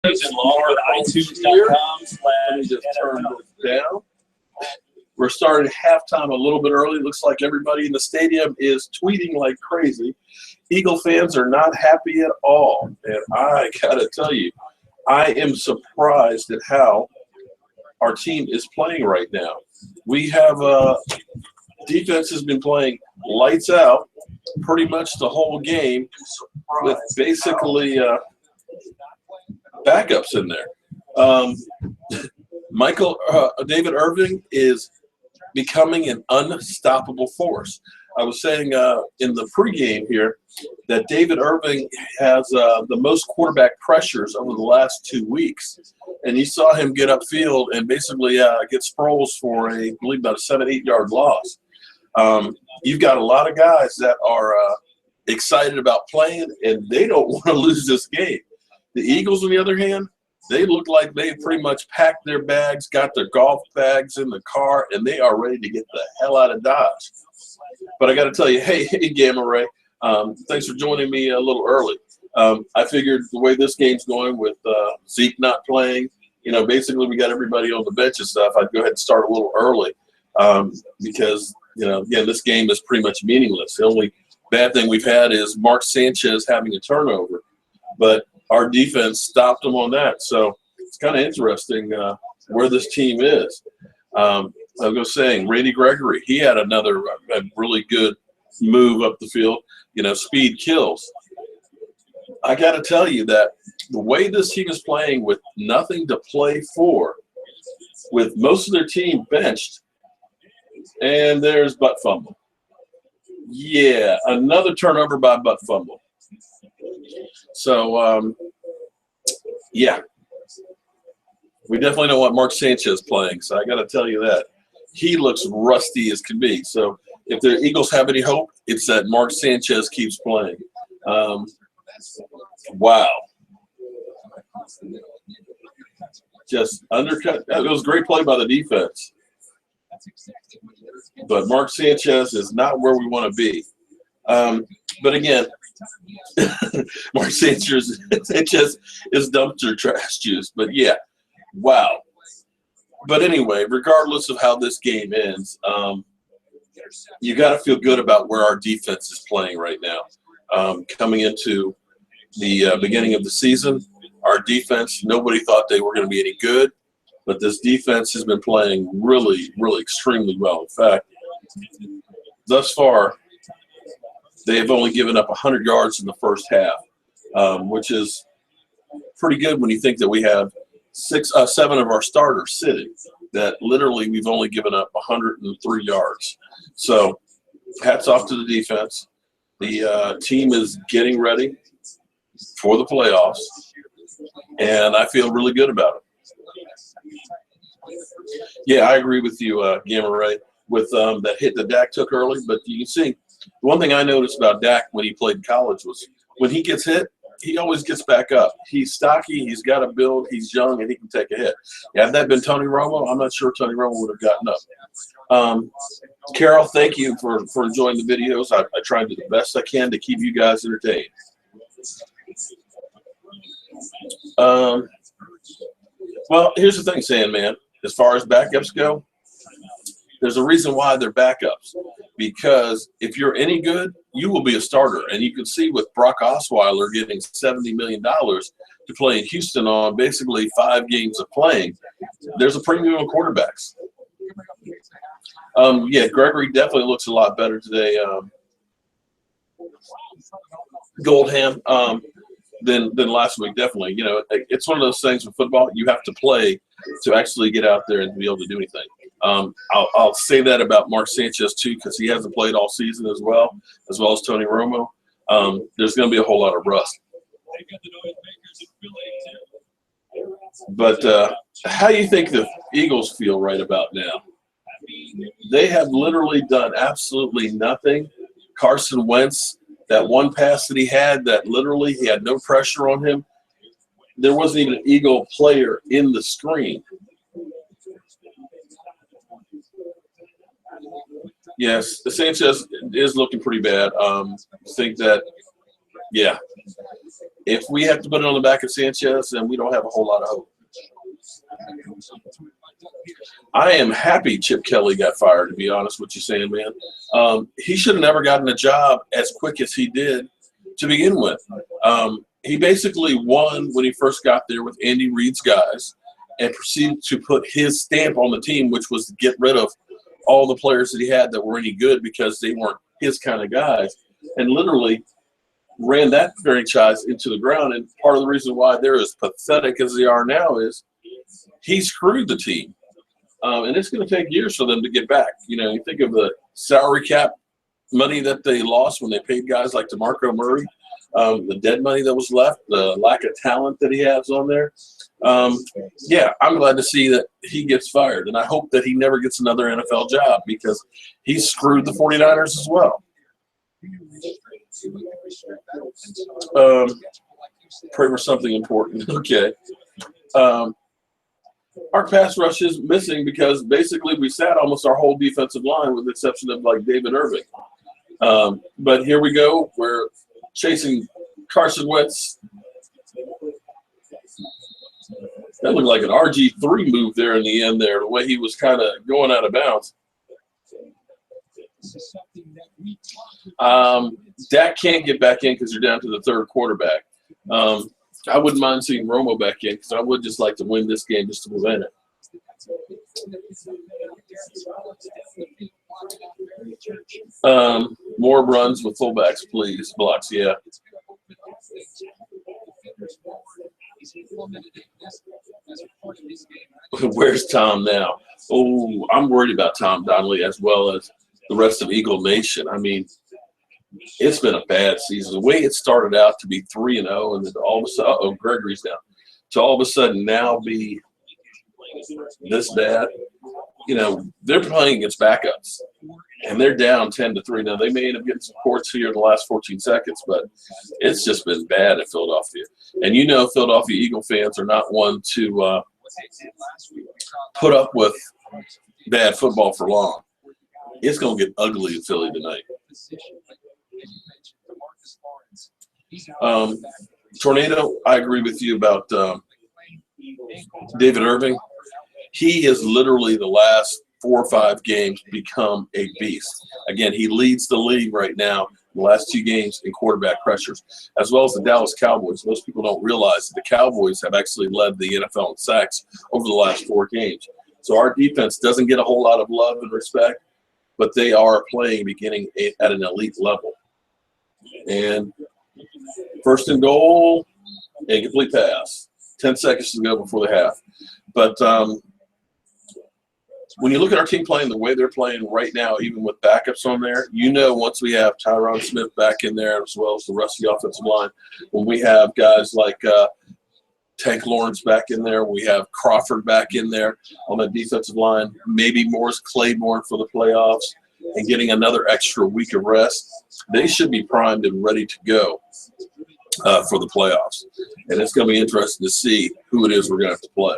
Law at iTunes.com/. Let me just turn this down. We're starting halftime a little bit early. Looks like everybody in the stadium is tweeting like crazy. Eagle fans are not happy at all. And I got to tell you, I am surprised at how our team is playing right now. We have defense has been playing lights out pretty much the whole game with basically backups in there. David Irving is becoming an unstoppable force. I was saying in the pregame here that David Irving has the most quarterback pressures over the last 2 weeks. And you saw him get upfield and basically get Sproles for I believe about a 7-8 yard loss. You've got a lot of guys that are excited about playing, and they don't want to lose this game. The Eagles, on the other hand, they look like they pretty much packed their bags, got their golf bags in the car, and they are ready to get the hell out of Dodge. But I got to tell you, hey, Gamma Ray, thanks for joining me a little early. I figured the way this game's going with Zeke not playing, basically we got everybody on the bench and stuff. I'd go ahead and start a little early because, again, this game is pretty much meaningless. The only bad thing we've had is Mark Sanchez having a turnover. But our defense stopped them on that. So it's kind of interesting where this team is. I was saying, Randy Gregory, he had another really good move up the field. Speed kills. I got to tell you that the way this team is playing with nothing to play for, with most of their team benched, and there's butt fumble. Yeah, another turnover by butt fumble. So, yeah, we definitely don't want Mark Sanchez playing. So I got to tell you that. He looks rusty as can be. So if the Eagles have any hope, it's that Mark Sanchez keeps playing. Wow. Just undercut. It was a great play by the defense. But Mark Sanchez is not where we want to be. But again, Mark Sanchez is dumpster trash juice. But yeah, wow. But anyway, regardless of how this game ends, you got to feel good about where our defense is playing right now. Coming into the beginning of the season, our defense, nobody thought they were going to be any good. But this defense has been playing really, really extremely well. In fact, thus far, they have only given up 100 yards in the first half, which is pretty good when you think that we have 7 of our starters sitting, that literally we've only given up 103 yards. So hats off to the defense. The team is getting ready for the playoffs, and I feel really good about it. Yeah, I agree with you, Gamma Ray, with that hit that Dak took early. But you can see, the one thing I noticed about Dak when he played in college was when he gets hit, he always gets back up. He's stocky, he's got a build, he's young, and he can take a hit. Had that been Tony Romo, I'm not sure Tony Romo would have gotten up. Carol, thank you for enjoying the videos. I try to do the best I can to keep you guys entertained. Well, here's the thing, Sandman. As far as backups go, there's a reason why they're backups. Because if you're any good, you will be a starter. And you can see with Brock Osweiler getting $70 million to play in Houston on basically 5 games of playing, there's a premium on quarterbacks. Yeah, Gregory definitely looks a lot better today. Goldham than last week, definitely. It's one of those things with football. You have to play to actually get out there and be able to do anything. I'll say that about Mark Sanchez too, because he hasn't played all season as well as Tony Romo. There's going to be a whole lot of rust. But how do you think the Eagles feel right about now? They have literally done absolutely nothing. Carson Wentz, that one pass that he had, that literally he had no pressure on him. There wasn't even an Eagle player in the screen. Yes, Sanchez is looking pretty bad. I think that, yeah, if we have to put it on the back of Sanchez, then we don't have a whole lot of hope. I am happy Chip Kelly got fired, to be honest with you, Sandman. He should have never gotten a job as quick as he did to begin with. He basically won when he first got there with Andy Reid's guys and proceeded to put his stamp on the team, which was to get rid of all the players that he had that were any good because they weren't his kind of guys, and literally ran that franchise into the ground. And part of the reason why they're as pathetic as they are now is he screwed the team. And it's going to take years for them to get back. You think of the salary cap money that they lost when they paid guys like DeMarco Murray, the dead money that was left, the lack of talent that he has on there. Yeah, I'm glad to see that he gets fired, and I hope that he never gets another NFL job because he screwed the 49ers as well. Pray for something important. Okay. Our pass rush is missing because basically we sat almost our whole defensive line with the exception of like David Irving. But here we go. We're chasing Carson Wentz. That looked like an RG3 move there in the end there, the way he was kind of going out of bounds. Dak can't get back in because you're down to the third quarterback. I wouldn't mind seeing Romo back in because I would just like to win this game just to prevent it. More runs with fullbacks, please. Blocks, yeah. Where's Tom now? Oh, I'm worried about Tom Donnelly as well as the rest of Eagle Nation. I mean, it's been a bad season. The way it started out to be 3-0, and then all of a sudden, Gregory's down, to all of a sudden now be this bad. They're playing against backups, and they're down 10-3. Now, they may end up getting some courts here in the last 14 seconds, but it's just been bad at Philadelphia. And Philadelphia Eagle fans are not one to put up with bad football for long. It's going to get ugly in Philly tonight. Tornado, I agree with you about David Irving. He has literally the last 4 or 5 games become a beast. Again, he leads the league right now in the last 2 games in quarterback pressures, as well as the Dallas Cowboys. Most people don't realize that the Cowboys have actually led the NFL in sacks over the last 4 games. So our defense doesn't get a whole lot of love and respect, but they are playing beginning at an elite level. And first and goal, incomplete pass. 10 seconds to go before the half. But when you look at our team playing the way they're playing right now, even with backups on there, once we have Tyron Smith back in there as well as the rest of the offensive line, when we have guys like Tank Lawrence back in there, we have Crawford back in there on the defensive line, maybe Morris Claiborne for the playoffs, and getting another extra week of rest, they should be primed and ready to go for the playoffs. And it's going to be interesting to see who it is we're going to have to play.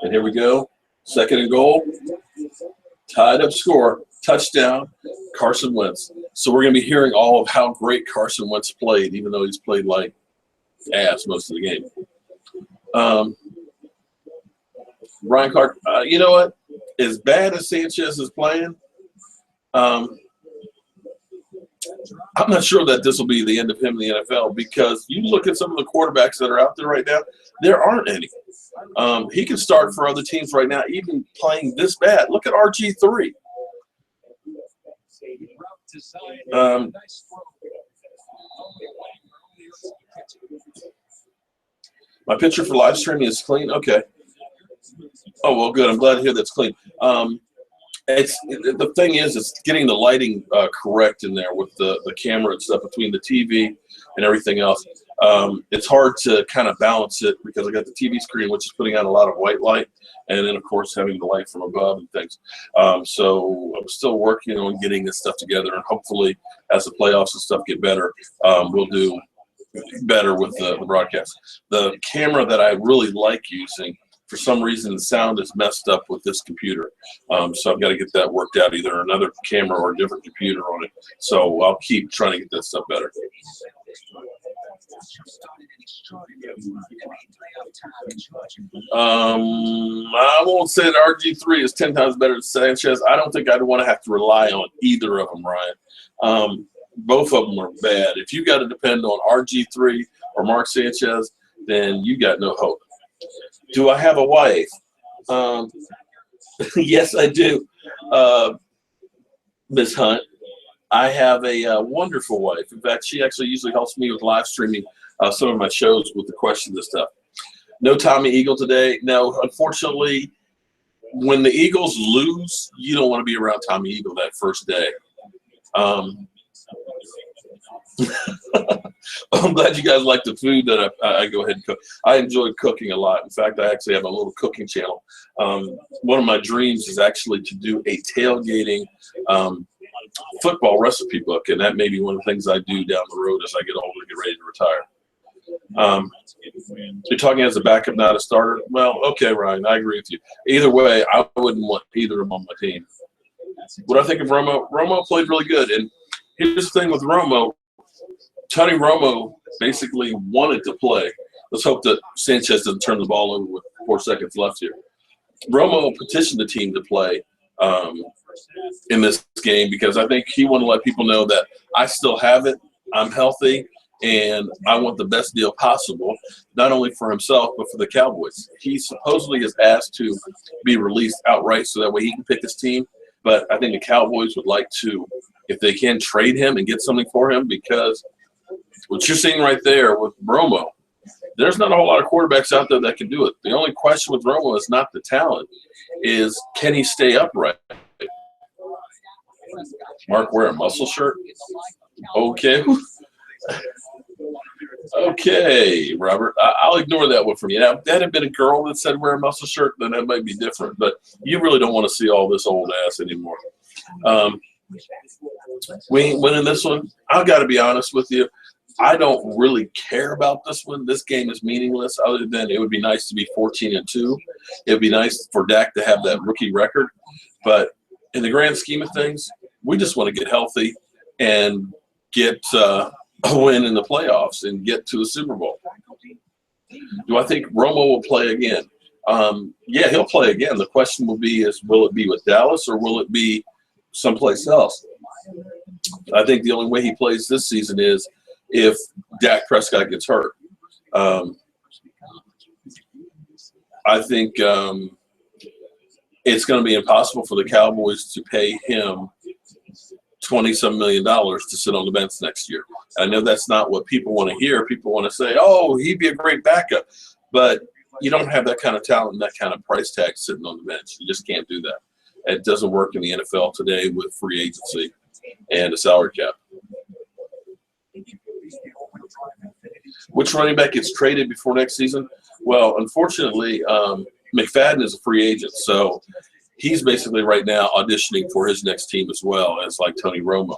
And here we go. Second and goal. Tied up score. Touchdown. Carson Wentz. So we're going to be hearing all of how great Carson Wentz played, even though he's played like ass most of the game. Brian Clark, you know what? As bad as Sanchez is playing, I'm not sure that this will be the end of him in the NFL because you look at some of the quarterbacks that are out there right now, there aren't any. He can start for other teams right now, even playing this bad. Look at RG3. My picture for live streaming is clean? Okay. Oh, well, good. I'm glad to hear that's clean. The thing is, it's getting the lighting correct in there with the camera and stuff between the TV and everything else. It's hard to kind of balance it because I got the TV screen, which is putting out a lot of white light, and then, of course, having the light from above and things. So I'm still working on getting this stuff together, and hopefully as the playoffs and stuff get better, we'll do better with the broadcast. The camera that I really like using, for some reason, the sound is messed up with this computer. So I've got to get that worked out, either another camera or a different computer on it. So I'll keep trying to get that stuff better. I won't say that RG3 is 10 times better than Sanchez. I don't think I'd want to have to rely on either of them, Ryan. Both of them are bad. If you got to depend on RG3 or Mark Sanchez, then you got no hope. Do I have a wife? Yes, I do, Ms. Hunt. I have a wonderful wife. In fact, she actually usually helps me with live streaming some of my shows with the questions and stuff. No Tommy Eagle today. No, unfortunately, when the Eagles lose, you don't want to be around Tommy Eagle that first day. I'm glad you guys like the food that I go ahead and cook. I enjoy cooking a lot. In fact, I actually have a little cooking channel. One of my dreams is actually to do a tailgating football recipe book, and that may be one of the things I do down the road as I get older and get ready to retire. You're talking as a backup, not a starter. Well, okay, Ryan, I agree with you. Either way, I wouldn't want either of them on my team. What I think of Romo, Romo played really good. And here's the thing with Romo. Tony Romo basically wanted to play. Let's hope that Sanchez doesn't turn the ball over with 4 seconds left here. Romo petitioned the team to play in this game because I think he wanted to let people know that I still have it, I'm healthy, and I want the best deal possible, not only for himself but for the Cowboys. He supposedly is asked to be released outright so that way he can pick his team, but I think the Cowboys would like to, if they can, trade him and get something for him, because what you're seeing right there with Romo, there's not a whole lot of quarterbacks out there that can do it. The only question with Romo is not the talent, is can he stay upright? Mark, wear a muscle shirt? Okay. Okay, Robert. I'll ignore that one from you. Now, if that had been a girl that said wear a muscle shirt, then that might be different. But you really don't want to see all this old ass anymore. We ain't winning this one. I've got to be honest with you. I don't really care about this one. This game is meaningless other than it would be nice to be 14-2. It would be nice for Dak to have that rookie record. But in the grand scheme of things, we just want to get healthy and get a win in the playoffs and get to a Super Bowl. Do I think Romo will play again? Yeah, he'll play again. The question will be will it be with Dallas or will it be someplace else? I think the only way he plays this season is if Dak Prescott gets hurt. I think it's going to be impossible for the Cowboys to pay him $20-some million to sit on the bench next year. I know that's not what people want to hear. People want to say, oh, he'd be a great backup. But you don't have that kind of talent and that kind of price tag sitting on the bench. You just can't do that. It doesn't work in the NFL today with free agency and a salary cap. Which running back gets traded before next season? Well, unfortunately, McFadden is a free agent, so he's basically right now auditioning for his next team as well as like Tony Romo.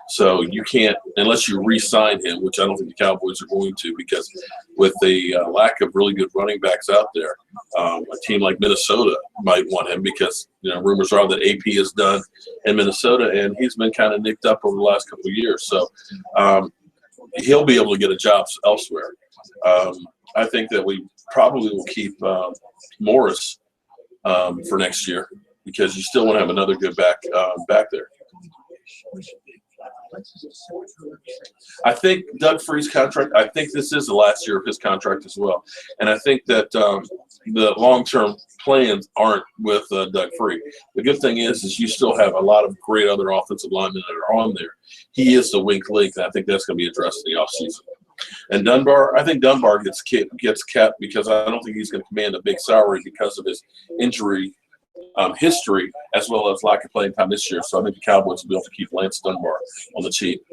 So you can't, unless you re-sign him, which I don't think the Cowboys are going to, because with the lack of really good running backs out there, a team like Minnesota might want him because, you know, rumors are that AP is done in Minnesota, and he's been kind of nicked up over the last couple of years. So he'll be able to get a job elsewhere. I think that we probably will keep Morris for next year because you still want to have another good back there. I think Doug Free's contract, I think this is the last year of his contract as well. And I think that the long-term plans aren't with Doug Free. The good thing is you still have a lot of great other offensive linemen that are on there. He is the weak link, and I think that's going to be addressed in the offseason. And Dunbar, I think Dunbar gets kept because I don't think he's going to command a big salary because of his injury history as well as lack of playing time this year. So I think the Cowboys will be able to keep Lance Dunbar on the cheap.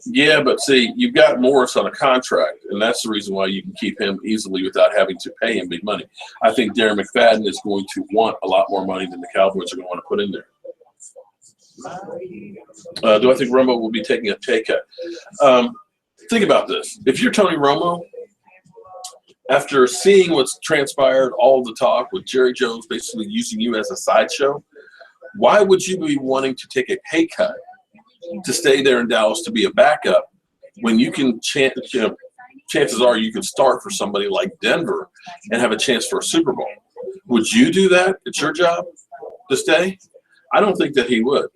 Yeah, but see, you've got Morris on a contract, and that's the reason why you can keep him easily without having to pay him big money. I think Darren McFadden is going to want a lot more money than the Cowboys are going to want to put in there. Do I think Romo will be taking a pay cut? Think about this. If you're Tony Romo, after seeing what's transpired, all the talk with Jerry Jones basically using you as a sideshow, why would you be wanting to take a pay cut to stay there in Dallas to be a backup when you can chances are you could start for somebody like Denver and have a chance for a Super Bowl. Would you do that? It's your job to stay? I don't think that he would.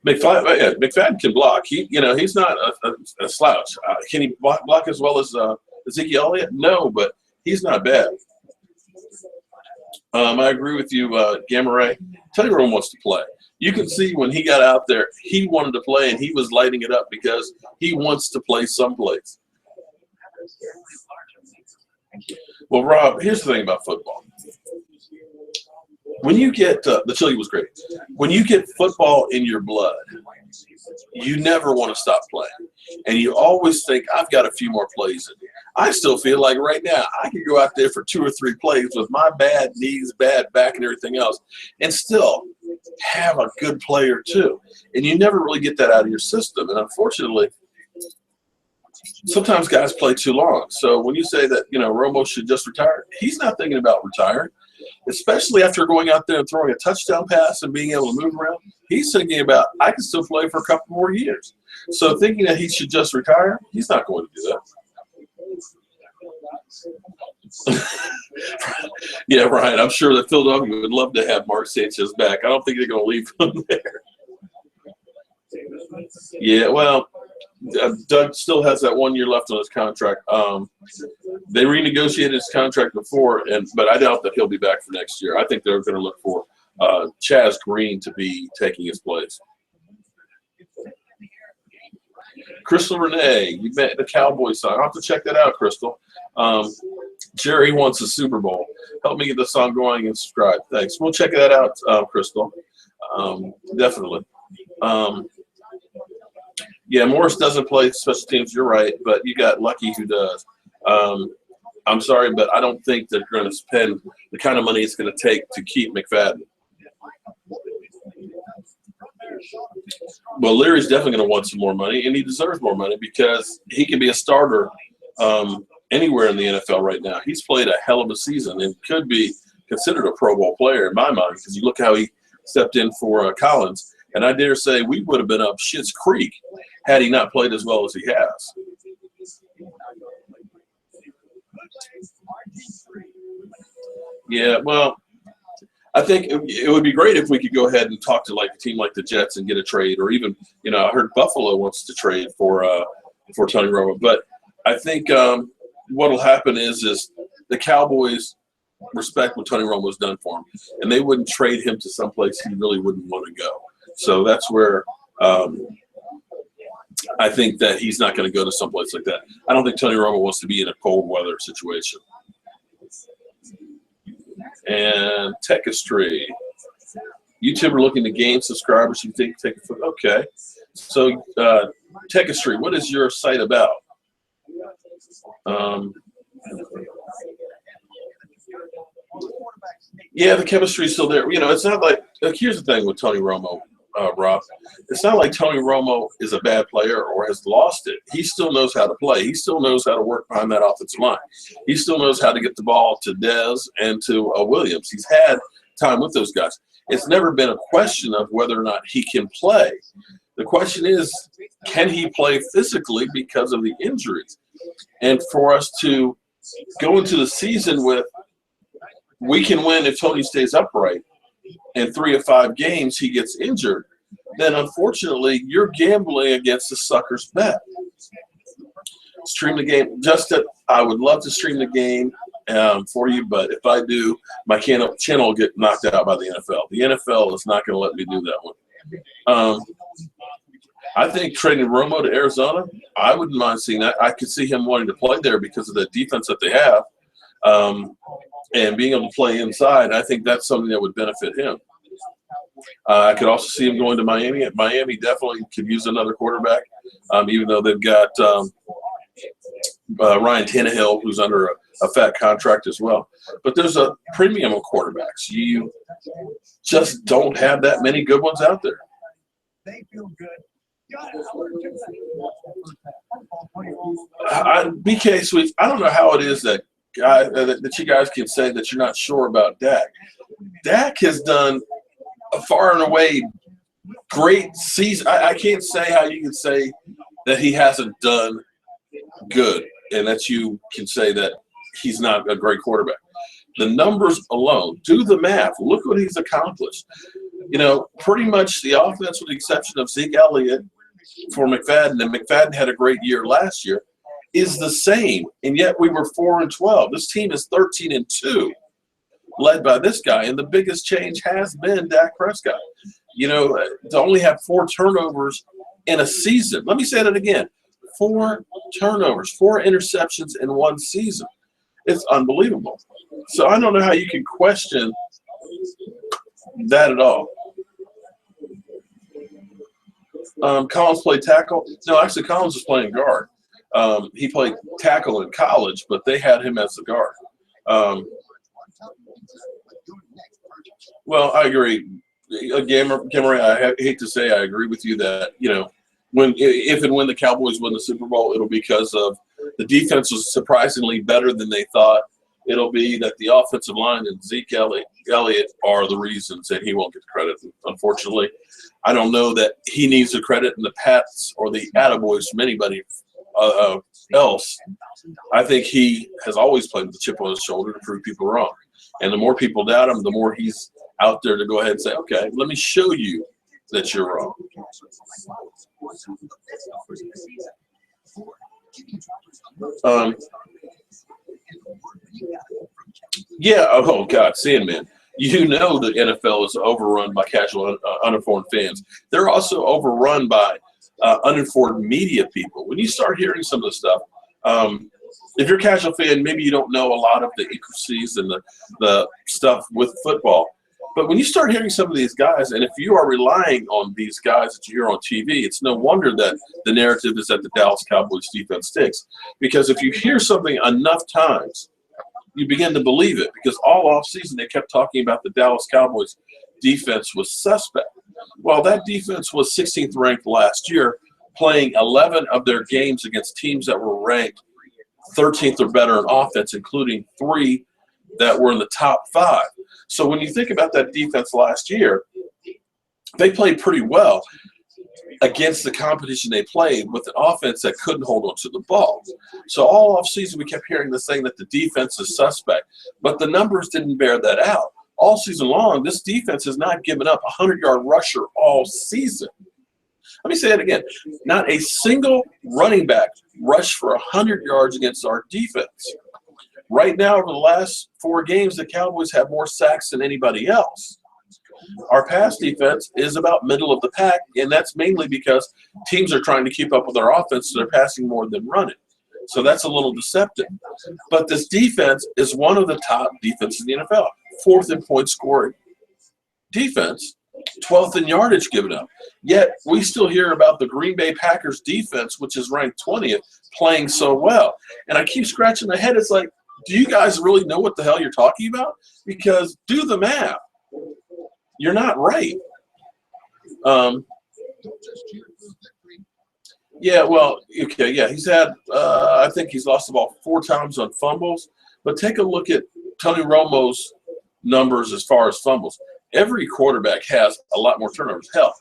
McFadden can block. He's not a slouch. Can he block as well as Ezekiel Elliott? No, but he's not bad. I agree with you, Gamma Ray. Teddy Romo wants to play. You can see when he got out there, he wanted to play, and he was lighting it up because he wants to play someplace. Well, Rob, here's the thing about football. When you get the chili was great. When you get football in your blood, you never want to stop playing, and you always think, "I've got a few more plays in me." I still feel like right now I could go out there for 2 or 3 plays with my bad knees, bad back, and everything else, and still have a good play or two. And you never really get that out of your system. And unfortunately, sometimes guys play too long. So when you say that Romo should just retire, he's not thinking about retiring. Especially after going out there and throwing a touchdown pass and being able to move around, he's thinking about, I can still play for a couple more years. So thinking that he should just retire, he's not going to do that. Yeah, Ryan, I'm sure that Philadelphia would love to have Mark Sanchez back. I don't think they're going to leave him there. Yeah, well, Doug still has that 1 year left on his contract. They renegotiated his contract before, but I doubt that he'll be back for next year. I think they're going to look for Chaz Green to be taking his place. Crystal Renee, you met the Cowboys song. I'll have to check that out, Crystal. Jerry wants a Super Bowl. Help me get the song going and subscribe. Thanks. We'll check that out, Crystal. Definitely. Yeah, Morris doesn't play special teams. You're right, but you got Lucky who does. I'm sorry, but I don't think they're going to spend the kind of money it's going to take to keep McFadden. Well, Leary's definitely going to want some more money, and he deserves more money because he can be a starter anywhere in the NFL right now. He's played a hell of a season and could be considered a Pro Bowl player in my mind because you look how he stepped in for Collins. And I dare say we would have been up Schitt's Creek had he not played as well as he has. Yeah, well, I think it would be great if we could go ahead and talk to like a team like the Jets and get a trade, or even I heard Buffalo wants to trade for Tony Romo. But I think what will happen is the Cowboys respect what Tony Romo's done for him, and they wouldn't trade him to someplace he really wouldn't want to go. So that's where I think that he's not going to go to someplace like that. I don't think Tony Romo wants to be in a cold weather situation. And Techistry, YouTuber looking to gain subscribers. You think take a foot? Okay. So Techistry, what is your site about? Yeah, the chemistry is still there. It's not like here's the thing with Tony Romo, Rob. It's not like Tony Romo is a bad player or has lost it. He still knows how to play. He still knows how to work behind that offensive line. He still knows how to get the ball to Dez and to Williams. He's had time with those guys. It's never been a question of whether or not he can play. The question is, can he play physically because of the injuries? And for us to go into the season with, we can win if Tony stays upright. In 3 of 5 games he gets injured, then unfortunately you're gambling against the sucker's bet. Stream the game. Justin, I would love to stream the game for you, but if I do, my channel will get knocked out by the NFL. The NFL is not going to let me do that one. I think trading Romo to Arizona, I wouldn't mind seeing that. I could see him wanting to play there because of the defense that they have. And being able to play inside, I think that's something that would benefit him. I could also see him going to Miami. Miami definitely could use another quarterback, even though they've got Ryan Tannehill, who's under a fat contract as well. But there's a premium of quarterbacks. You just don't have that many good ones out there. They feel good. BK Sweets, I don't know how it is that you guys can say that you're not sure about Dak. Dak has done a far and away great season. I can't say how you can say that he hasn't done good and that you can say that he's not a great quarterback. The numbers alone, do the math. Look what he's accomplished. You know, pretty much the offense, with the exception of Zeke Elliott for McFadden, and McFadden had a great year last year, is the same. And yet we were 4-12. This team is 13-2, led by this guy. And the biggest change has been Dak Prescott. You know, to only have 4 turnovers in a season. Let me say that again. 4 turnovers, 4 interceptions in one season. It's unbelievable. So I don't know how you can question that at all. Collins played tackle. No, actually, Collins was playing guard. He played tackle in college, but they had him as the guard. Well, I agree. Gameray, I hate to say I agree with you that, you know, if and when the Cowboys win the Super Bowl, it'll be because of the defense was surprisingly better than they thought. It'll be that the offensive line and Zeke Elliott are the reasons, and he won't get the credit, unfortunately. I don't know that he needs the credit in the pats or the attaboys from anybody else. I think he has always played with the chip on his shoulder to prove people wrong. And the more people doubt him, the more he's out there to go ahead and say, okay, let me show you that you're wrong. Yeah, oh, God, Sandman. You know the NFL is overrun by casual, uninformed fans. They're also overrun by uninformed media people. When you start hearing some of the stuff, if you're a casual fan, maybe you don't know a lot of the intricacies and the stuff with football. But when you start hearing some of these guys, and if you are relying on these guys that you hear on TV, it's no wonder that the narrative is that the Dallas Cowboys defense stinks. Because if you hear something enough times, you begin to believe it. Because all offseason they kept talking about the Dallas Cowboys defense was suspect. Well, that defense was 16th ranked last year, playing 11 of their games against teams that were ranked 13th or better in offense, including 3 that were in the top 5. So when you think about that defense last year, they played pretty well against the competition they played with an offense that couldn't hold on to the ball. So all offseason we kept hearing this thing that the defense is suspect, but the numbers didn't bear that out. All season long, this defense has not given up a 100-yard rusher all season. Let me say it again. Not a single running back rushed for 100 yards against our defense. Right now, over the last 4 games, the Cowboys have more sacks than anybody else. Our pass defense is about middle of the pack, and that's mainly because teams are trying to keep up with our offense, so they're passing more than running. So that's a little deceptive. But this defense is one of the top defenses in the NFL. 4th in point scoring defense, 12th in yardage given up. Yet we still hear about the Green Bay Packers defense, which is ranked 20th, playing so well. And I keep scratching my head. It's like, do you guys really know what the hell you're talking about? Because do the math. You're not right. Yeah, well, okay, yeah, he's had I think he's lost the ball 4 times on fumbles. But take a look at Tony Romo's numbers as far as fumbles. Every quarterback has a lot more turnovers. Hell,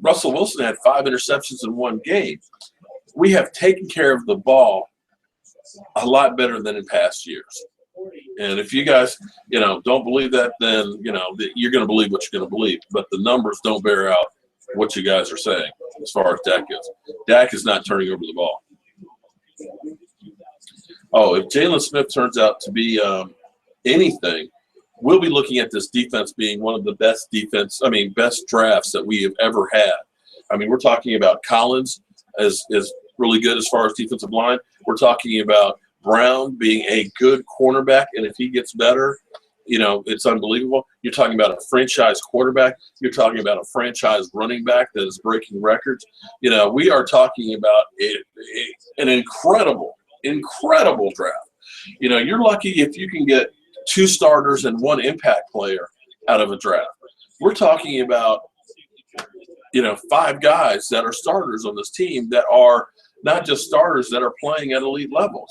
Russell Wilson had 5 interceptions in one game. We have taken care of the ball a lot better than in past years. And if you guys, don't believe that, then, you're going to believe what you're going to believe. But the numbers don't bear out what you guys are saying as far as Dak goes. Dak is not turning over the ball. Oh, if Jalen Smith turns out to be anything, we'll be looking at this defense being one of the best drafts that we have ever had. I mean, we're talking about Collins is really good as far as defensive line. We're talking about Brown being a good cornerback, and if he gets better, it's unbelievable. You're talking about a franchise quarterback. You're talking about a franchise running back that is breaking records. We are talking about an incredible draft. You're lucky if you can get 2 starters and 1 impact player out of a draft. We're talking about, 5 guys that are starters on this team that are not just starters, that are playing at elite levels.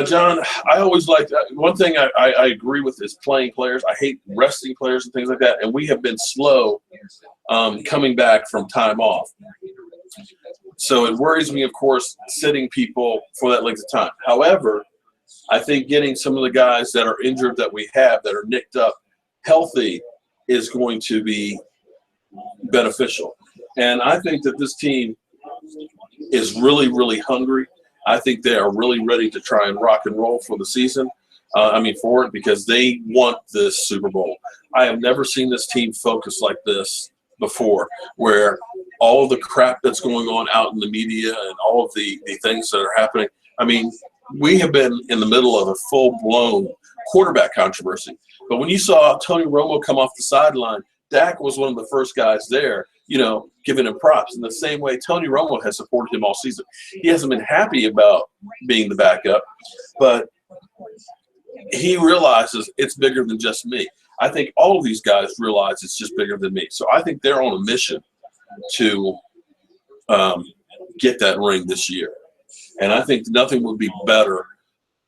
John, I always like one thing I agree with is playing players. I hate resting players and things like that, and we have been slow coming back from time off. So it worries me, of course, sitting people for that length of time. However, I think getting some of the guys that are injured that we have, that are nicked up, healthy, is going to be beneficial. And I think that this team is really, really hungry. I think they are really ready to try and rock and roll for the season. For it, because they want this Super Bowl. I have never seen this team focus like this before, where all of the crap that's going on out in the media and all of the things that are happening. I mean, we have been in the middle of a full-blown quarterback controversy. But when you saw Tony Romo come off the sideline, Dak was one of the first guys there, giving him props. In the same way, Tony Romo has supported him all season. He hasn't been happy about being the backup, but he realizes it's bigger than just me. I think all of these guys realize it's just bigger than me. So I think they're on a mission to get that ring this year. And I think nothing would be better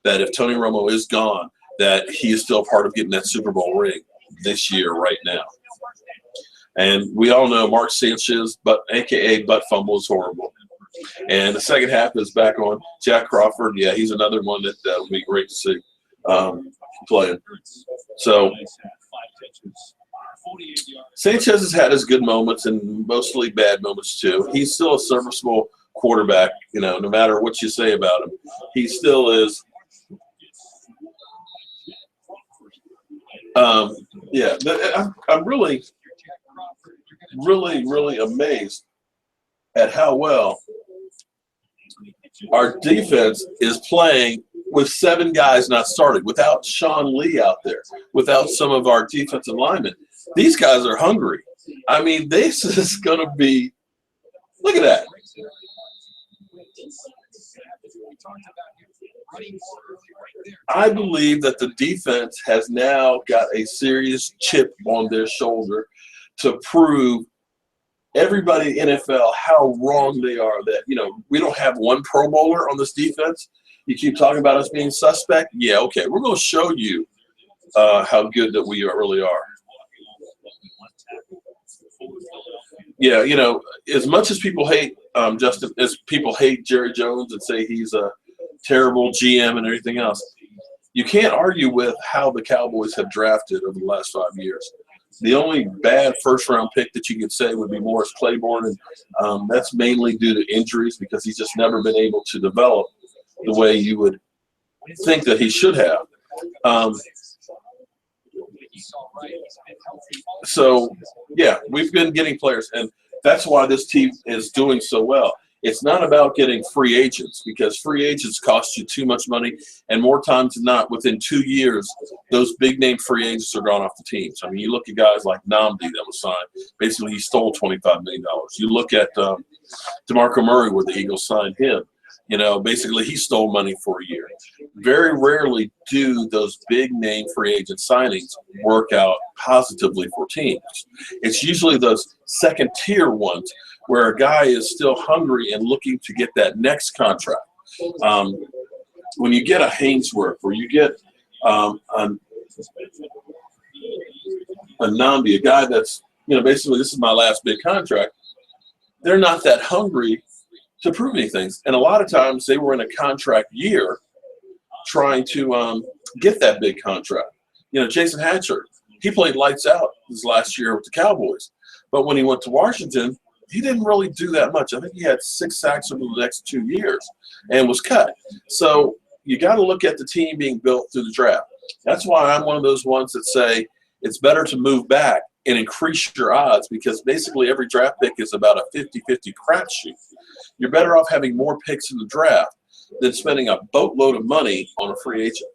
that if Tony Romo is gone, that he is still part of getting that Super Bowl ring this year right now. And we all know Mark Sanchez, a.k.a. butt fumble, is horrible. And the second half is back on Jack Crawford. Yeah, he's another one that will be great to see playing. So Sanchez has had his good moments and mostly bad moments too. He's still a serviceable quarterback, no matter what you say about him. He still is. I'm really, really, really amazed at how well our defense is playing with 7 guys not starting, without Sean Lee out there, without some of our defensive linemen. These guys are hungry. I mean, this is going to be – look at that. I believe that the defense has now got a serious chip on their shoulder to prove everybody in NFL how wrong they are that, we don't have one Pro Bowler on this defense. You keep talking about us being suspect. Yeah, okay, we're going to show you how good that we really are. Yeah, as much as people hate Justin, as people hate Jerry Jones and say he's a terrible GM and everything else, you can't argue with how the Cowboys have drafted over the last 5 years. The only bad first-round pick that you could say would be Morris Claiborne, and that's mainly due to injuries because he's just never been able to develop the way you would think that he should have. So, yeah, we've been getting players, and that's why this team is doing so well. It's not about getting free agents because free agents cost you too much money, and more times than not, within 2 years, those big-name free agents are gone off the teams. I mean, you look at guys like Namdi that was signed. Basically, he stole $25 million. You look at DeMarco Murray where the Eagles signed him. Basically he stole money for a year. Very rarely do those big-name free agent signings work out positively for teams. It's usually those second-tier ones where a guy is still hungry and looking to get that next contract. When you get a Hainsworth or you get a Nambi, a guy that's, basically this is my last big contract, they're not that hungry to prove anything. And a lot of times they were in a contract year trying to get that big contract. Jason Hatcher, he played lights out his last year with the Cowboys. But when he went to Washington, he didn't really do that much. I think he had 6 sacks over the next 2 years and was cut. So you got to look at the team being built through the draft. That's why I'm one of those ones that say it's better to move back and increase your odds because basically every draft pick is about a 50-50 crapshoot. You're better off having more picks in the draft than spending a boatload of money on a free agent.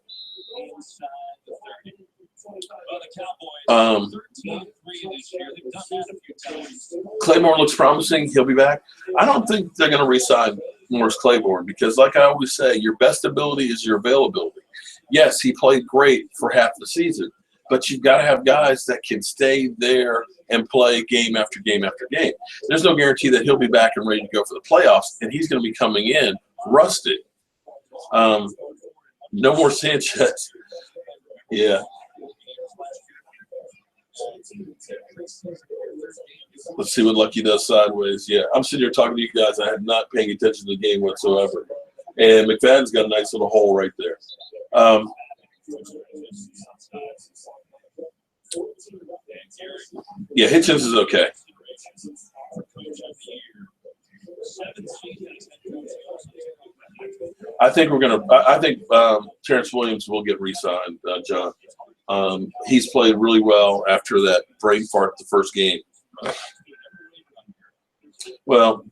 Claiborne looks promising. He'll be back. I don't think they're going to re-sign Morris Claiborne because, like I always say, your best ability is your availability. Yes, he played great for half the season, but you've got to have guys that can stay there and play game after game after game. There's no guarantee that he'll be back and ready to go for the playoffs, and he's going to be coming in rusted. No more Sanchez. Yeah. Let's see what Lucky does sideways. Yeah, I'm sitting here talking to you guys. I am not paying attention to the game whatsoever. And McFadden's got a nice little hole right there. Yeah, Hitchens is okay. I think Terrence Williams will get re-signed, John. He's played really well after that brain fart the first game. Well,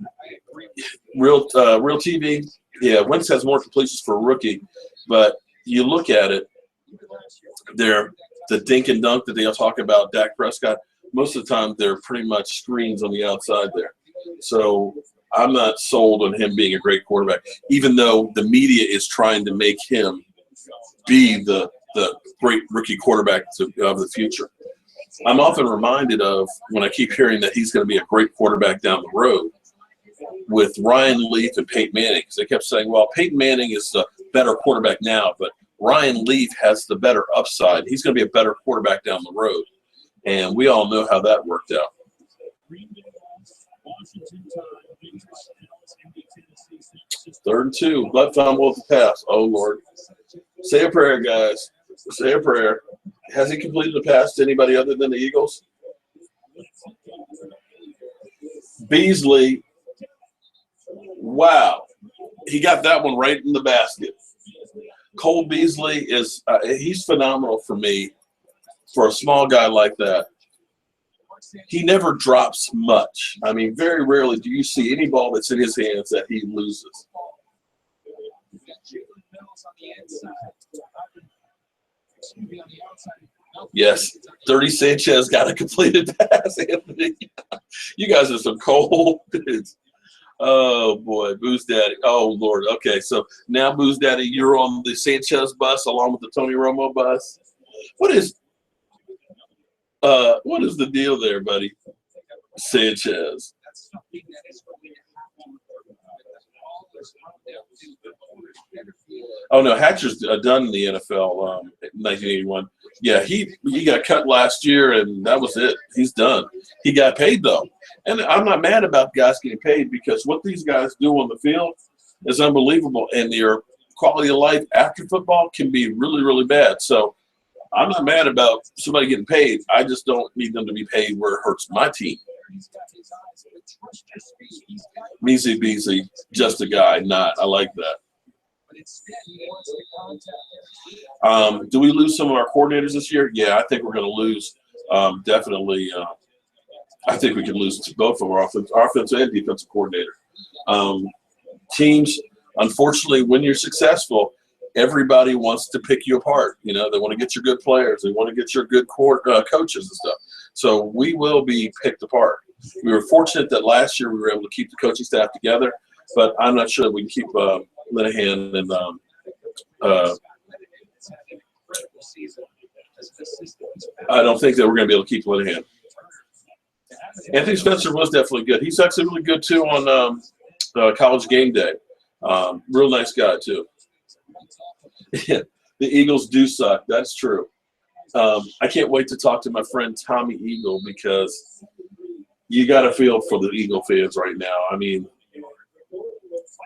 real TV, yeah, Wentz has more completions for a rookie, but you look at it, the dink and dunk that they all talk about, Dak Prescott, most of the time they're pretty much screens on the outside there. So I'm not sold on him being a great quarterback, even though the media is trying to make him be the great rookie quarterback of the future. I'm often reminded of when I keep hearing that he's going to be a great quarterback down the road with Ryan Leaf and Peyton Manning, because they kept saying, well, Peyton Manning is the better quarterback now, but Ryan Leaf has the better upside. He's going to be a better quarterback down the road. And we all know how that worked out. Third and 2. Left fumble with the pass. Oh, Lord. Say a prayer, guys. Say a prayer. Has he completed a pass to anybody other than the Eagles? Beasley. Wow. He got that one right in the basket. Cole Beasley is he's phenomenal for me for a small guy like that. He never drops much. I mean, very rarely do you see any ball that's in his hands that he loses. Yes, 30 Sanchez got a completed pass, Anthony. You guys are some cold dudes. Oh, boy, Booze Daddy. Oh, Lord. Okay, so now, Booze Daddy, you're on the Sanchez bus along with the Tony Romo bus. What is the deal there, buddy? Sanchez. Oh, no, Hatcher's done in the NFL in 1981. Yeah, he got cut last year, and that was it. He's done. He got paid, though. And I'm not mad about guys getting paid because what these guys do on the field is unbelievable, and their quality of life after football can be really, really bad. So I'm not mad about somebody getting paid. I just don't need them to be paid where it hurts my team. Measy Beasy, just a guy, not. I like that. Do we lose some of our coordinators this year? Yeah, I think we're going to lose. Definitely. I think we could lose both of our offensive and defensive coordinator. Teams, unfortunately, when you're successful, everybody wants to pick you apart. You know, they want to get your good players. They want to get your good coaches and stuff. So we will be picked apart. We were fortunate that last year we were able to keep the coaching staff together, but I'm not sure that we can keep Linehan and I don't think that we're going to be able to keep Linehan. Anthony Spencer was definitely good. He's actually really good, too, on College Game Day. Real nice guy, too. The Eagles do suck. That's true. I can't wait to talk to my friend Tommy Eagle because you got to feel for the Eagle fans right now. I mean,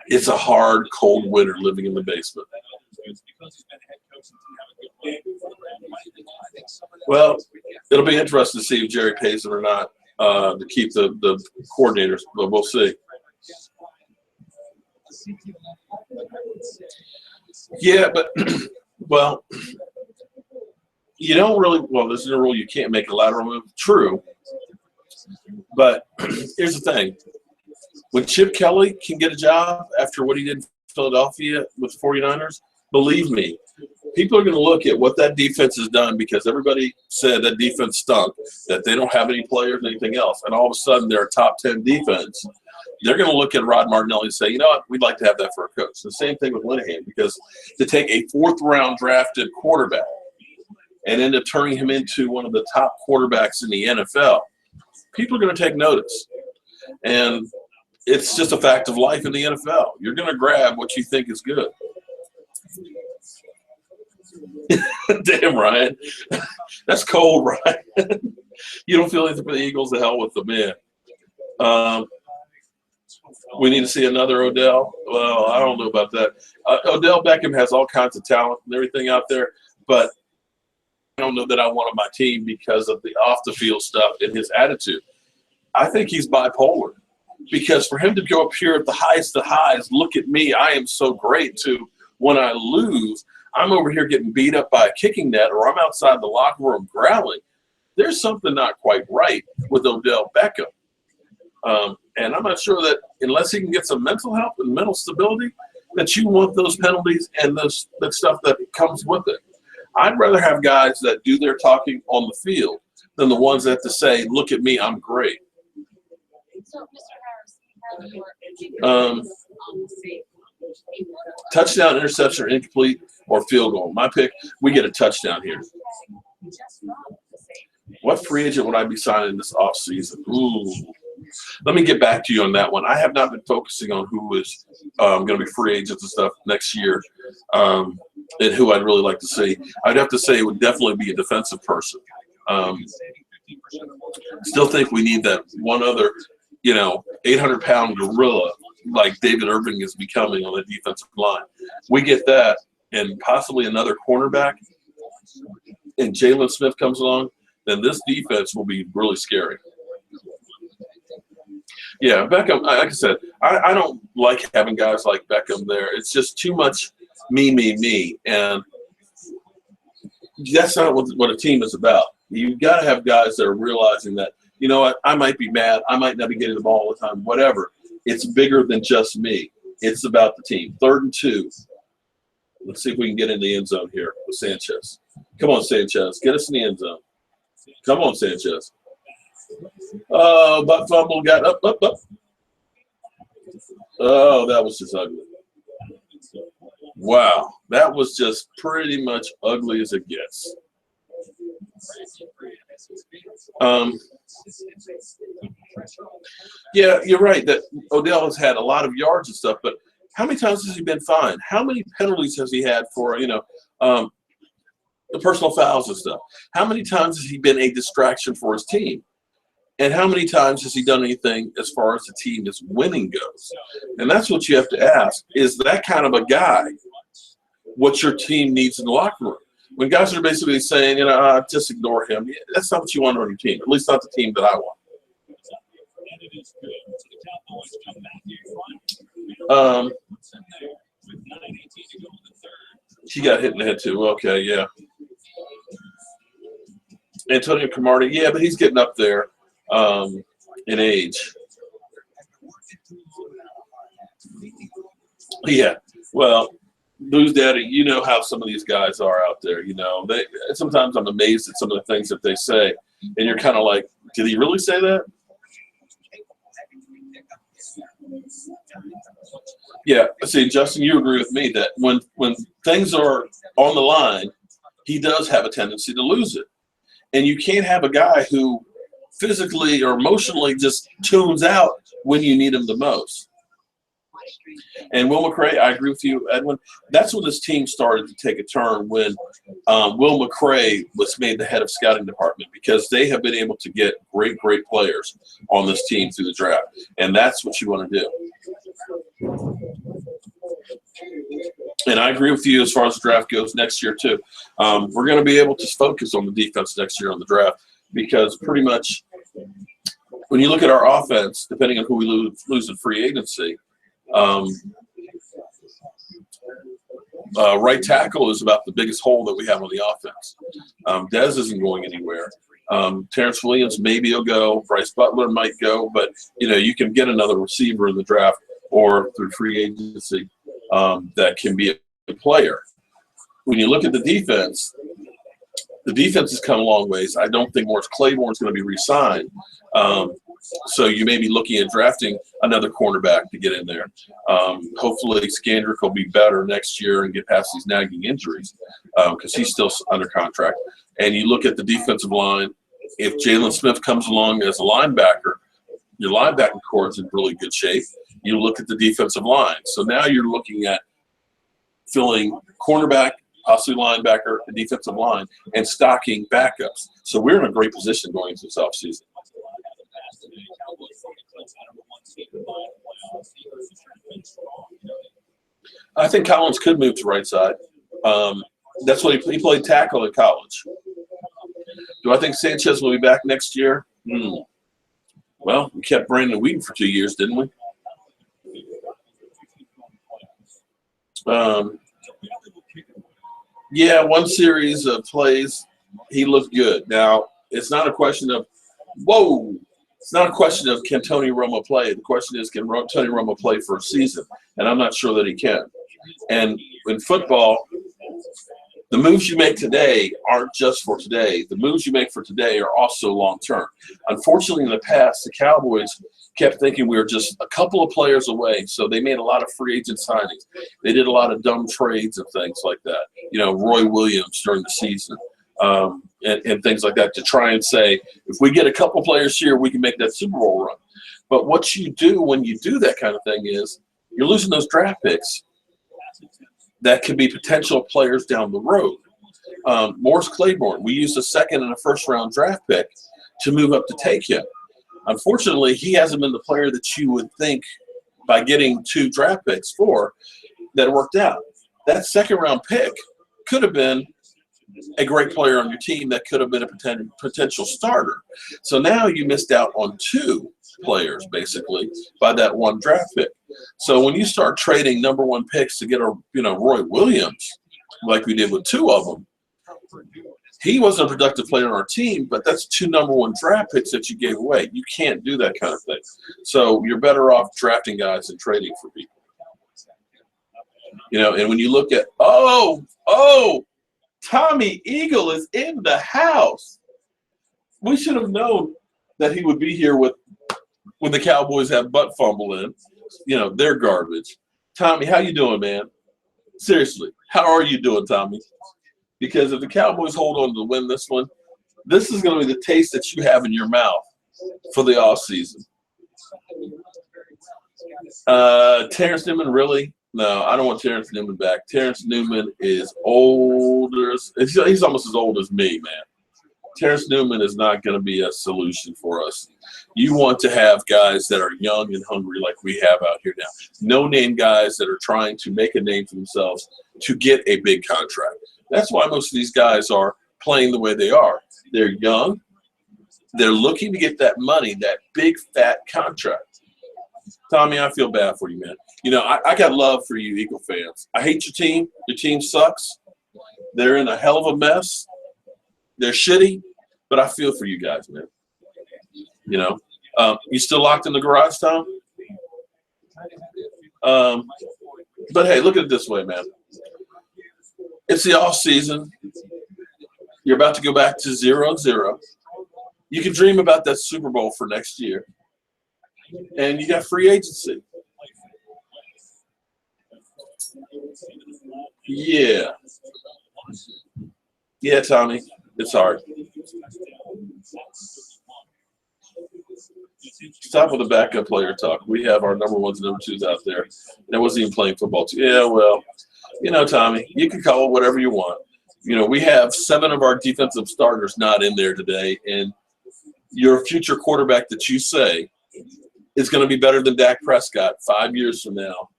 it's a hard, cold winter living in the basement. Well, it'll be interesting to see if Jerry pays them or not to keep the coordinators, but we'll see. Yeah, but, well, you don't really – well, there's no rule you can't make a lateral move. True. But here's the thing. When Chip Kelly can get a job after what he did in Philadelphia with the 49ers, believe me, people are going to look at what that defense has done because everybody said that defense stunk, that they don't have any players, anything else, and all of a sudden they're a top 10 defense. They're going to look at Rod Martinelli and say, you know what, we'd like to have that for a coach. The same thing with Linehan because to take a fourth-round drafted quarterback and end up turning him into one of the top quarterbacks in the NFL, people are going to take notice. And it's just a fact of life in the NFL. You're going to grab what you think is good. Damn, Ryan. That's cold, Ryan. You don't feel anything for the Eagles? The hell with them, man. We need to see another Odell. Well, I don't know about that. Odell Beckham has all kinds of talent and everything out there, but I don't know that I want on my team because of the off-the-field stuff and his attitude. I think he's bipolar because for him to go up here at the highest of highs, look at me, I am so great, to when I lose, I'm over here getting beat up by a kicking net or I'm outside the locker room growling. There's something not quite right with Odell Beckham. And I'm not sure that unless he can get some mental health and mental stability, that you want those penalties and that stuff that comes with it. I'd rather have guys that do their talking on the field than the ones that have to say, look at me, I'm great. Touchdown, interception, or incomplete, or field goal. My pick, we get a touchdown here. What free agent would I be signing this offseason? Ooh. Let me get back to you on that one. I have not been focusing on who is going to be free agents and stuff next year and who I'd really like to see. I'd have to say it would definitely be a defensive person. Still think we need that one other, 800-pound gorilla like David Irving is becoming on the defensive line. We get that and possibly another cornerback and Jalen Smith comes along, then this defense will be really scary. Yeah, Beckham, like I said, I don't like having guys like Beckham there. It's just too much me. And that's not what a team is about. You've got to have guys that are realizing that, you know what, I might be mad. I might not be getting the ball all the time, whatever. It's bigger than just me. It's about the team. 3rd and 2. Let's see if we can get in the end zone here with Sanchez. Come on, Sanchez. Get us in the end zone. Come on, Sanchez. Oh, butt fumble, got up. Oh, that was just ugly. Wow, that was just pretty much ugly as it gets. Yeah, you're right that Odell has had a lot of yards and stuff, but how many times has he been fined? How many penalties has he had for, the personal fouls and stuff? How many times has he been a distraction for his team? And how many times has he done anything as far as the team is winning goes? And that's what you have to ask. Is that kind of a guy what your team needs in the locker room? When guys are basically saying, just ignore him, that's not what you want on your team, at least not the team that I want. He got hit in the head too. Okay, yeah. Antonio Cromartie, yeah, but he's getting up there in age. Yeah, well, Booze Daddy, you know how some of these guys are out there. They sometimes I'm amazed at some of the things that they say, and you're kind of like, did he really say that? Yeah, see, Justin, you agree with me that when things are on the line, he does have a tendency to lose it. And you can't have a guy who physically or emotionally just tunes out when you need him the most. And Will McCray, I agree with you, Edwin. That's when this team started to take a turn when Will McCray was made the head of scouting department, because they have been able to get great players on this team through the draft. And that's what you want to do. And I agree with you as far as the draft goes next year too. We're going to be able to focus on the defense next year on the draft, because pretty much when you look at our offense, depending on who we lose in free agency, right tackle is about the biggest hole that we have on the offense. Dez isn't going anywhere. Terrence Williams maybe will go. Bryce Butler might go, but you can get another receiver in the draft or through free agency that can be a player. When you look at the defense has come a long ways. I don't think Morris Claiborne's going to be re-signed. So you may be looking at drafting another cornerback to get in there. Hopefully Skandrick will be better next year and get past these nagging injuries, because he's still under contract. And you look at the defensive line, if Jalen Smith comes along as a linebacker, your linebacking core is in really good shape. You look at the defensive line. So now you're looking at filling cornerback, possibly linebacker, the defensive line, and stocking backups. So we're in a great position going into this offseason. I think Collins could move to right side. That's what he played tackle in college. Do I think Sanchez will be back next year? Well, we kept Brandon Wheaton for 2 years, didn't we? Yeah, one series of plays, he looked good. Now, it's not a question of, it's not a question of can Tony Romo play. The question is, can Tony Romo play for a season? And I'm not sure that he can. And in football, the moves you make today aren't just for today. The moves you make for today are also long-term. Unfortunately, in the past, the Cowboys kept thinking we were just a couple of players away, so they made a lot of free agent signings. They did a lot of dumb trades and things like that. Roy Williams during the season and things like that to try and say, if we get a couple players here, we can make that Super Bowl run. But what you do when you do that kind of thing is you're losing those draft picks that could be potential players down the road. Morris Claiborne, we used a second and a first-round draft pick to move up to take him. Unfortunately, he hasn't been the player that you would think by getting 2 draft picks for that worked out. That second-round pick could have been a great player on your team that could have been a potential starter. So now you missed out on 2 players, basically, by that 1 draft pick. So when you start trading number 1 picks to get Roy Williams, like we did with 2 of them, he wasn't a productive player on our team, but that's 2 number 1 draft picks that you gave away. You can't do that kind of thing. So you're better off drafting guys than trading for people. And when you look at, Tommy Eagle is in the house. We should have known that he would be here when the Cowboys have butt fumble in. They're garbage. Tommy, how you doing, man? Seriously, how are you doing, Tommy? Because if the Cowboys hold on to win this one, this is going to be the taste that you have in your mouth for the offseason. Terrence Newman, really? No, I don't want Terrence Newman back. Terrence Newman is older. He's almost as old as me, man. Terrence Newman is not going to be a solution for us. You want to have guys that are young and hungry like we have out here now. No-name guys that are trying to make a name for themselves to get a big contract. That's why most of these guys are playing the way they are. They're young. They're looking to get that money, that big, fat contract. Tommy, I feel bad for you, man. I got love for you, Eagle fans. I hate your team. Your team sucks. They're in a hell of a mess. They're shitty, but I feel for you guys, man. You still locked in the garage, Tom? But, hey, look at it this way, man. It's the off season. You're about to go back to 0-0. You can dream about that Super Bowl for next year. And you got free agency. Yeah. Yeah, Tommy. It's hard. Stop with the backup player talk. We have our number 1s and number 2s out there. That wasn't even playing football too. Yeah, well, Tommy, you can call it whatever you want. We have 7 of our defensive starters not in there today, and your future quarterback that you say is going to be better than Dak Prescott 5 years from now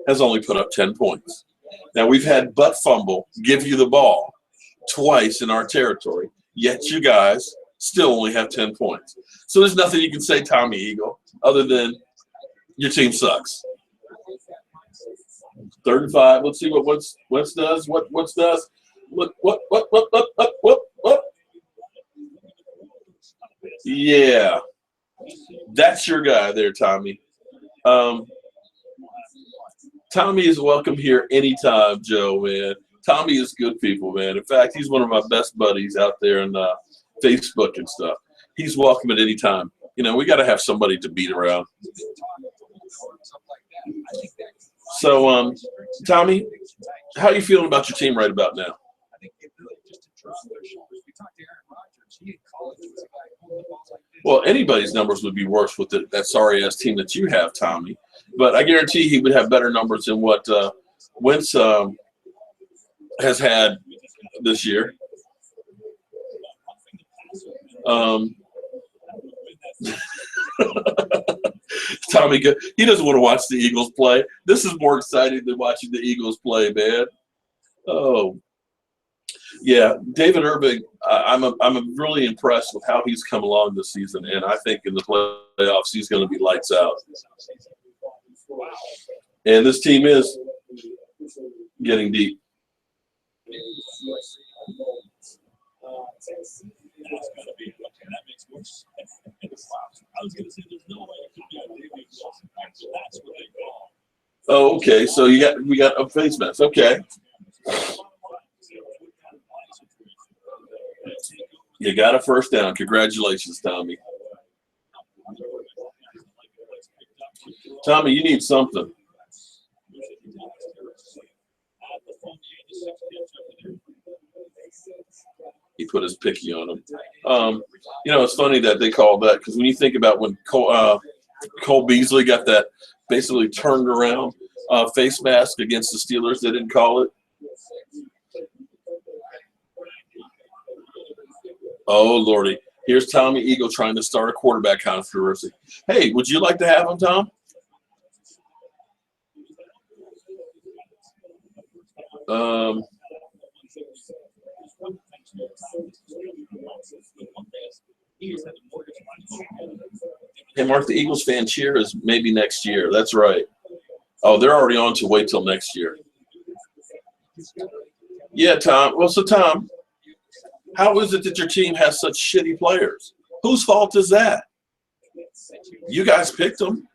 has only put up 10 points. Now, we've had butt fumble give you the ball twice in our territory, yet you guys still only have 10 points. So there's nothing you can say, Tommy Eagle, other than your team sucks. 3rd and 5. Let's see what does. What does. What. Yeah. That's your guy there, Tommy. Tommy is welcome here anytime, Joe, man. Tommy is good people, man. In fact, he's one of my best buddies out there on Facebook and stuff. He's welcome at any time. We got to have somebody to beat around. So, Tommy, how are you feeling about your team right about now? Well, anybody's numbers would be worse with that sorry-ass team that you have, Tommy. But I guarantee he would have better numbers than what Wentz has had this year. Tommy, he doesn't want to watch the Eagles play. This is more exciting than watching the Eagles play, man. Oh, yeah, David Irving. I'm really impressed with how he's come along this season, and I think in the playoffs he's going to be lights out. And this team is getting deep. Oh, okay. So we got a face mask. Okay. You got a first down. Congratulations, Tommy. Tommy, you need something. He put his picky on him. It's funny that they call that because when you think about when Cole Beasley got that basically turned around face mask against the Steelers, they didn't call it. Oh, Lordy. Here's Tommy Eagle trying to start a quarterback controversy. Hey, would you like to have him, Tom? Hey, Mark, the Eagles fan cheer is maybe next year. That's right. Oh, they're already on to wait till next year. Yeah, Tom. Well, so, Tom, how is it that your team has such shitty players? Whose fault is that? You guys picked them.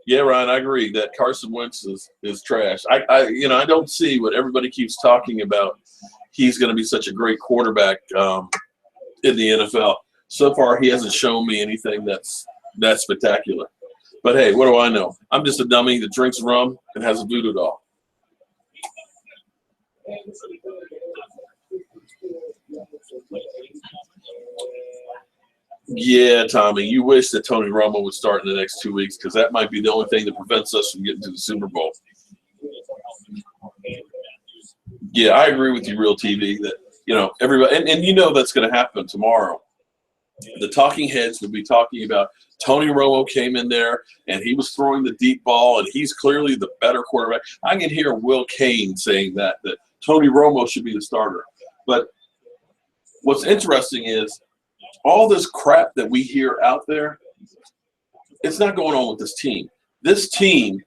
Yeah, Ryan, I agree that Carson Wentz is trash. I don't see what everybody keeps talking about. He's going to be such a great quarterback in the NFL. So far, he hasn't shown me anything that's spectacular. But hey, what do I know? I'm just a dummy that drinks rum and has a voodoo doll. Yeah, Tommy, you wish that Tony Romo would start in the next 2 weeks because that might be the only thing that prevents us from getting to the Super Bowl. Yeah, I agree with you, Real TV, that, everybody, and that's going to happen tomorrow. The talking heads will be talking about Tony Romo came in there and he was throwing the deep ball and he's clearly the better quarterback. I can hear Will Cain saying that Tony Romo should be the starter. But what's interesting is all this crap that we hear out there, it's not going on with this team. This team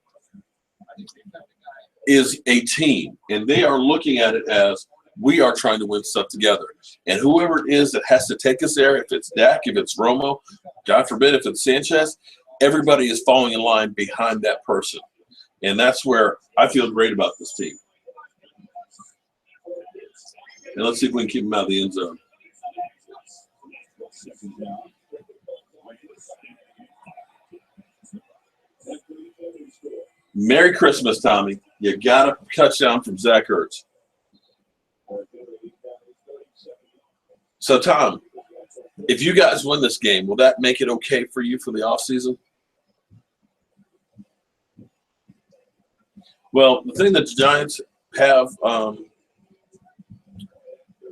is a team, and they are looking at it as we are trying to win stuff together. And whoever it is that has to take us there, if it's Dak, if it's Romo, God forbid, if it's Sanchez, everybody is falling in line behind that person. And that's where I feel great about this team. And let's see if we can keep them out of the end zone. Merry Christmas, Tommy. You got a touchdown from Zach Ertz. So, Tom, if you guys win this game, will that make it okay for you for the offseason? Well, the thing that the Giants have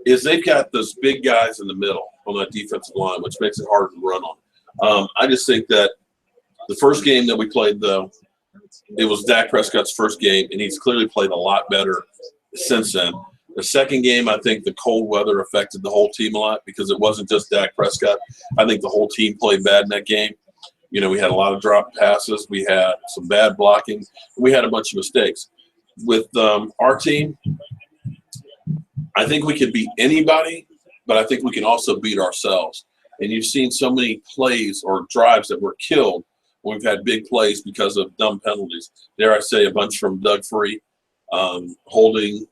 is they've got those big guys in the middle on that defensive line, which makes it hard to run on. I just think that the first game that we played, though, it was Dak Prescott's first game, and he's clearly played a lot better since then. The second game, I think the cold weather affected the whole team a lot because it wasn't just Dak Prescott. I think the whole team played bad in that game. We had a lot of drop passes. We had some bad blocking. We had a bunch of mistakes. With our team, I think we can beat anybody, but I think we can also beat ourselves. And you've seen so many plays or drives that were killed when we've had big plays because of dumb penalties. Dare I say a bunch from Doug Free, holding,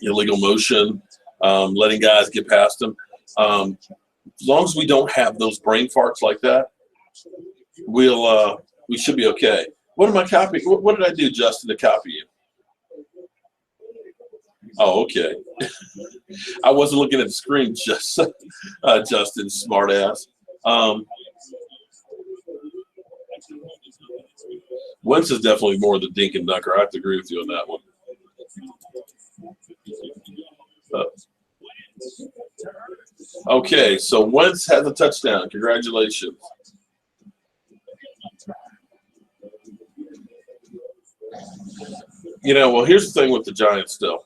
illegal motion, letting guys get past them. As long as we don't have those brain farts like that, we should be okay. What am I copying? What did I do, Justin, to copy you? Oh, okay. I wasn't looking at the screen, Justin, smartass. Wentz is definitely more the dink and dunker. I have to agree with you on that one. Okay, so Wentz has a touchdown. Congratulations. Well, here's the thing with the Giants still.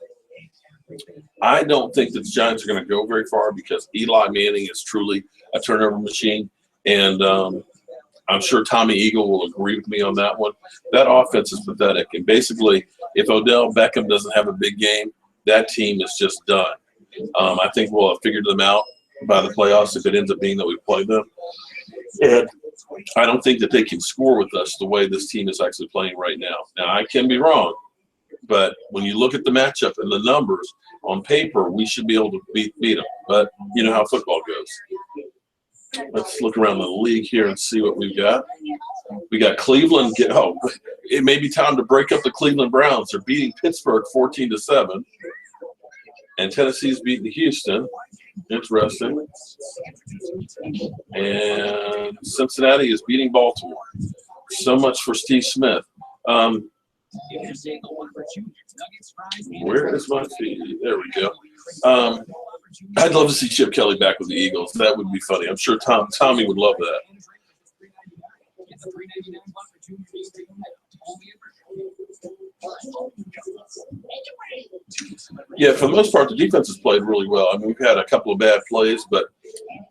I don't think that the Giants are going to go very far because Eli Manning is truly a turnover machine. And I'm sure Tommy Eagle will agree with me on that one. That offense is pathetic. And basically, if Odell Beckham doesn't have a big game, that team is just done. I think we'll have figured them out by the playoffs if it ends up being that we play them. And I don't think that they can score with us the way this team is actually playing right now. Now, I can be wrong, but when you look at the matchup and the numbers on paper, we should be able to beat them. But you know how football goes. Let's look around the league here and see what we've got. We got Cleveland. It may be time to break up the Cleveland Browns. They're beating Pittsburgh 14-7. And Tennessee's beating Houston. Interesting. And Cincinnati is beating Baltimore. So much for Steve Smith. Where is my feed? There we go. I'd love to see Chip Kelly back with the Eagles. That would be funny. I'm sure Tommy would love that. Yeah, for the most part, the defense has played really well. I mean, we've had a couple of bad plays, but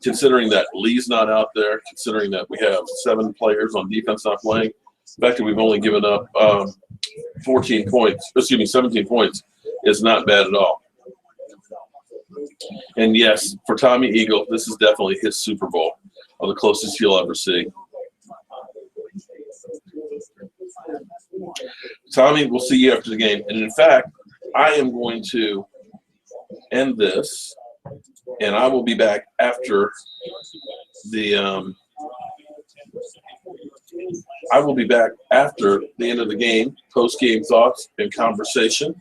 considering that Lee's not out there, considering that we have 7 players on defense not playing, the fact that we've only given up 17 points is not bad at all. And yes, for Tommy Eagle, this is definitely his Super Bowl, or the closest he'll ever see. Tommy, we'll see you after the game. And in fact, I am going to end this, and I will be back after the end of the game, post-game thoughts and conversation.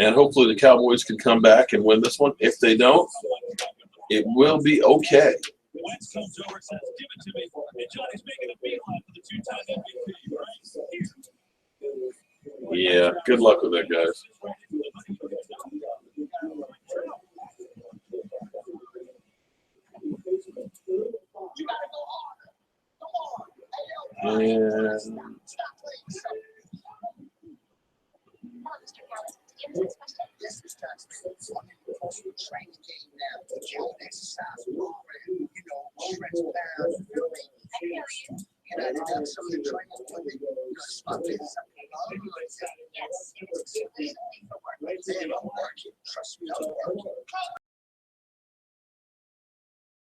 And hopefully the Cowboys can come back and win this one. If they don't, it will be okay. Yeah, good luck with that, guys. And